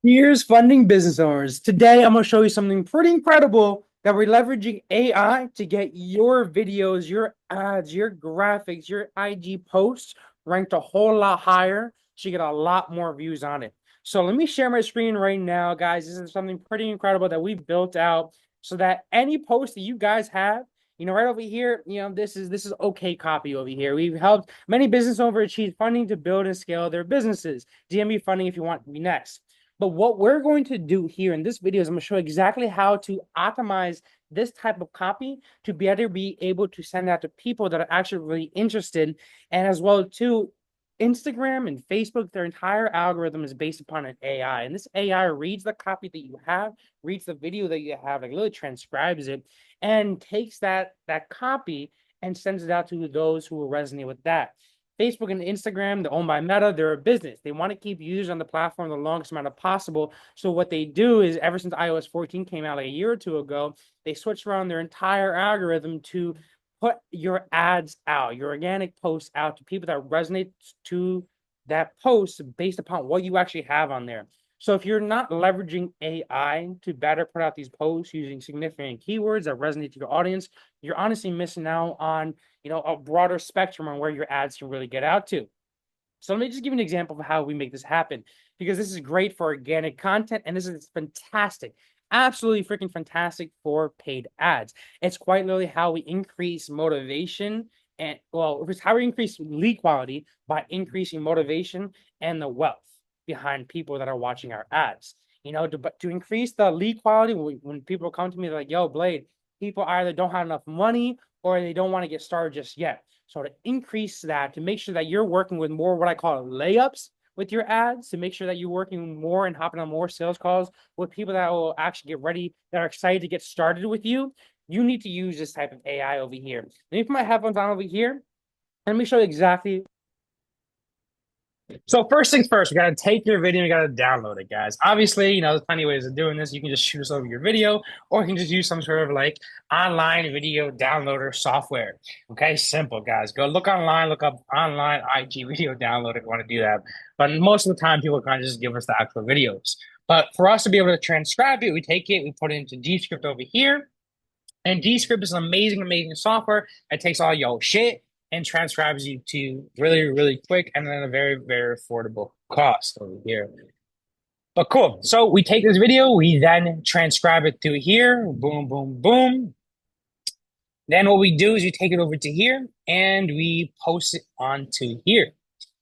Here's funding business owners. Today, I'm going to show you something pretty incredible that we're leveraging AI to get your videos, your ads, your graphics, your IG posts ranked a whole lot higher so you get a lot more views on it. So let me share my screen right now, guys. This is something pretty incredible that we built out so that any post that you guys have, right over here, this is okay copy over here. We've helped many business owners achieve funding to build and scale their businesses. DM me funding if you want to be next. But what we're going to do here in this video is I'm going to show exactly how to optimize this type of copy to be able to send out to people that are actually really interested. And as well to Instagram and Facebook, their entire algorithm is based upon an AI. And this AI reads the copy that you have, reads the video that you have, like literally transcribes it, and takes that copy and sends it out to those who will resonate with that. Facebook and Instagram, they're owned by Meta. They're a business. They want to keep users on the platform the longest amount of possible. So what they do is, ever since iOS 14 came out like a year or two ago, they switched around their entire algorithm to put your ads out, your organic posts out to people that resonate to that post based upon what you actually have on there. So if you're not leveraging AI to better put out these posts using significant keywords that resonate to your audience, you're honestly missing out on a broader spectrum on where your ads can really get out to. So let me just give you an example of how we make this happen, because this is great for organic content and this is fantastic, absolutely freaking fantastic for paid ads. It's quite literally how we increase motivation and, well, it's how we increase lead quality by increasing motivation and the wealth behind people that are watching our ads. To increase the lead quality, when people come to me, they're like, yo, Blade, people either don't have enough money or they don't want to get started just yet. So to increase that, to make sure that you're working with more what I call layups with your ads, to make sure that you're working more and hopping on more sales calls with people that will actually get ready, that are excited to get started with you, you need to use this type of AI over here. Let me put my headphones on over here. Let me show you exactly. So first things first, we got to take your video and we got to download it, guys. Obviously, there's plenty of ways of doing this. You can just shoot us over your video, or you can just use some sort of like online video downloader software. Okay, simple, guys. Go look online, look up online IG video downloader if you want to do that. But most of the time, people kind of just give us the actual videos. But for us to be able to transcribe it, we take it, we put it into Descript over here. And Descript is an amazing, amazing software that takes all your shit and transcribes you to really, really quick and then a very, very affordable cost over here. But cool. So we take this video, we then transcribe it to here. Boom, boom, boom. Then what we do is we take it over to here and we post it onto here.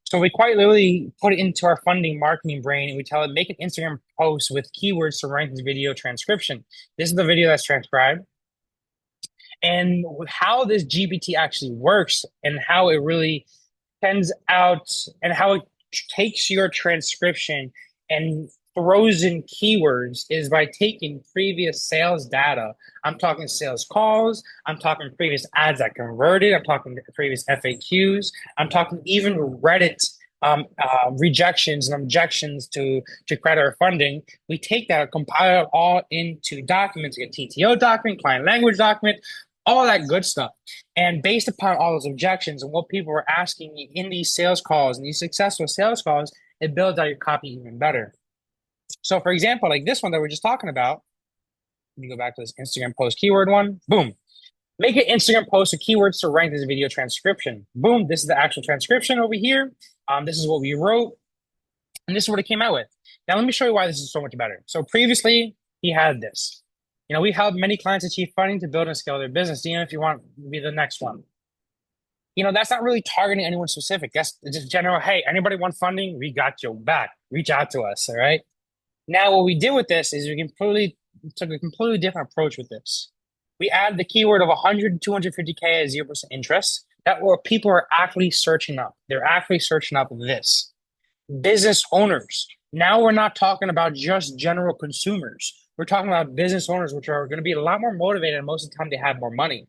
So we quite literally put it into our funding marketing brain and we tell it, make an Instagram post with keywords to rank this video transcription. This is the video that's transcribed. And how this GPT actually works and how it really sends out and how it takes your transcription and throws in keywords is by taking previous sales data. I'm talking sales calls. I'm talking previous ads that converted. I'm talking previous FAQs. I'm talking even Reddit rejections and objections to credit or funding. We take that, compile it all into documents, a TTO document, client language document, all that good stuff. And based upon all those objections and what people were asking in these sales calls and these successful sales calls, it builds out your copy even better. So, for example, like this one that we're just talking about, let me go back to this Instagram post keyword one. Boom. Make an Instagram post with keywords to rank this video transcription. Boom. This is the actual transcription over here. This is what we wrote. And this is what it came out with. Now, let me show you why this is so much better. So previously, he had this. We helped many clients achieve funding to build and scale their business. If you want to be the next one. That's not really targeting anyone specific. That's just general. Hey, anybody want funding? We got your back. Reach out to us. All right. Now, what we did with this is we took a completely different approach with this. We added the keyword of 100 to 250K at 0% interest. That where people are actually searching up. They're actually searching up this. Business owners. Now we're not talking about just general consumers. We're talking about business owners, which are going to be a lot more motivated, and most of the time they have more money.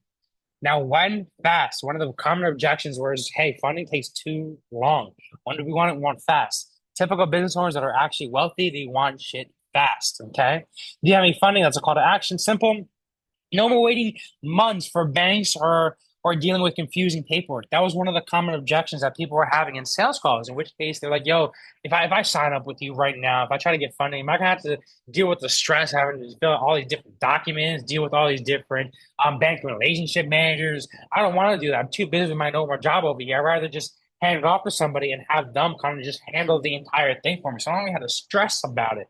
Now, when fast? One of the common objections was, hey, funding takes too long. When do we want it? We want fast. Typical business owners that are actually wealthy, they want shit fast, okay? Do you have any funding? That's a call to action. Simple. No more waiting months for banks or or dealing with confusing paperwork. That was one of the common objections that people were having in sales calls, in which case they're like, yo, if I sign up with you right now, if I try to get funding, am I gonna have to deal with the stress having to fill out all these different documents, deal with all these different bank relationship managers? I don't want to do that. I'm too busy with my normal job over here. I'd rather just hand it off to somebody and have them kind of just handle the entire thing for me. So I don't even have to stress about it.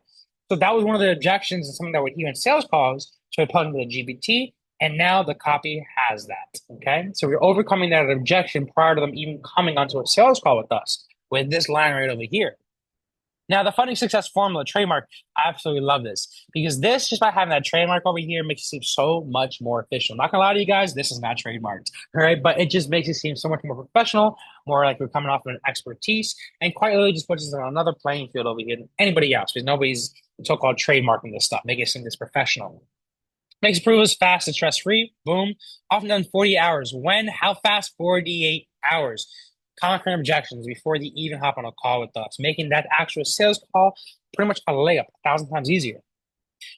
So that was one of the objections and something that we hear in sales calls. So we plug into the GPT, and now the copy has that. Okay. So we're overcoming that objection prior to them even coming onto a sales call with us with this line right over here. Now, the funding success formula trademark, I absolutely love this because this, just by having that trademark over here, makes it seem so much more official. I'm not gonna lie to you guys, this is not trademarked, all right? But it just makes it seem so much more professional, more like we're coming off of an expertise, and quite literally just puts us on another playing field over here than anybody else because nobody's so-called trademarking this stuff, making it seem this professional. Makes approvals fast and stress-free. Boom. Often done 40 hours. When? How fast? 48 hours. Conquering objections before they even hop on a call with us, making that actual sales call pretty much a layup, 1,000 times easier.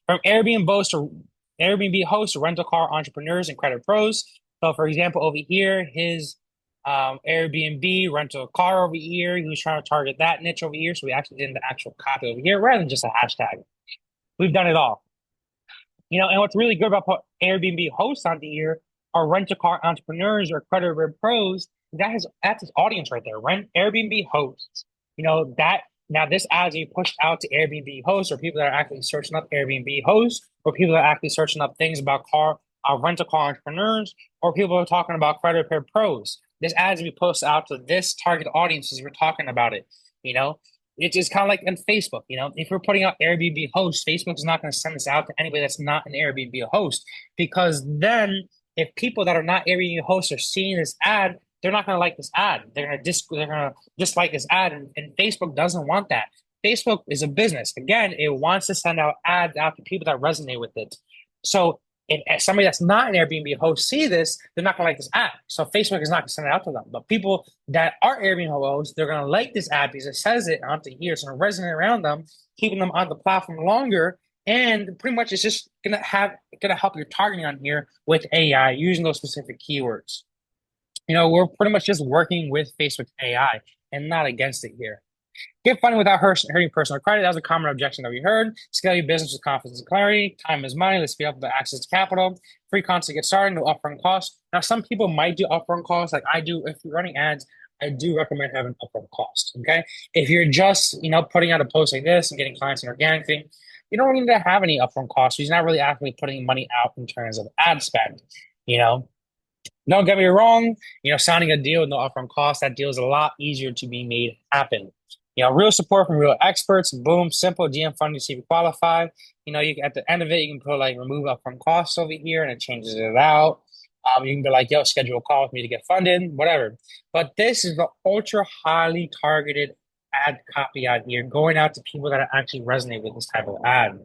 From Airbnb hosts to rental car entrepreneurs and credit pros. So, for example, over here, his Airbnb rental car over here, he was trying to target that niche over here. So we actually did the actual copy over here rather than just a hashtag. We've done it all. And what's really good about Airbnb hosts on here are rent a car entrepreneurs or credit pros. That's his audience right there. Rent Airbnb hosts. That now this ads you pushed out to Airbnb hosts or people that are actually searching up Airbnb hosts or people that are actually searching up things about rent a car entrepreneurs or people who are talking about credit repair pros. This ads we post out to this target audience as we're talking about it. You know, it's just kind of like in Facebook, if we're putting out Airbnb hosts, Facebook is not going to send this out to anybody that's not an Airbnb host because then if people that are not Airbnb hosts are seeing this ad, they're not going to like this ad. They're going to dislike this ad, and Facebook doesn't want that. Facebook is a business. Again, it wants to send out ads out to people that resonate with it. So if somebody that's not an Airbnb host see this, they're not going to like this ad. So Facebook is not going to send it out to them. But people that are Airbnb hosts, they're going to like this ad because it says it onto here. It's going to resonate around them, keeping them on the platform longer. And pretty much it's just going to help your targeting on here with AI using those specific keywords. We're pretty much just working with Facebook's AI and not against it here. Get funding without hurting personal credit. That was a common objection that we heard. Scale your business with confidence and clarity. Time is money. Let's speed up the access to capital. Free content to get started. No upfront costs. Now, some people might do upfront costs, like I do. If you're running ads, I do recommend having upfront costs. Okay, if you're just putting out a post like this and getting clients in organically, you don't need to have any upfront costs. You're not really actively putting money out in terms of ad spend. Don't get me wrong, signing a deal with no upfront cost, that deal is a lot easier to be made happen. Real support from real experts, boom, simple DM funding to see if you qualify. You can, at the end of it, you can put like remove upfront costs over here and it changes it out. You can be like, yo, schedule a call with me to get funded, whatever. But this is the ultra highly targeted ad copy out here, going out to people that actually resonate with this type of ad.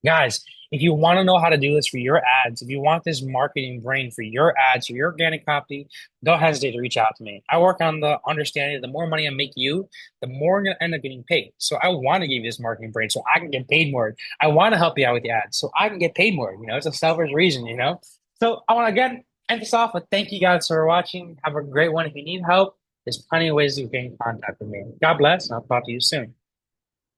Guys, if you want to know how to do this for your ads, if you want this marketing brain for your ads, for your organic copy, don't hesitate to reach out to me. I work on the understanding that the more money I make you, the more I'm going to end up getting paid. So I want to give you this marketing brain so I can get paid more. I want to help you out with the ads so I can get paid more. It's a selfish reason. So I want to again end this off with thank you guys for watching. Have a great one. If you need help, there's plenty of ways you can contact with me. God bless, and I'll talk to you soon.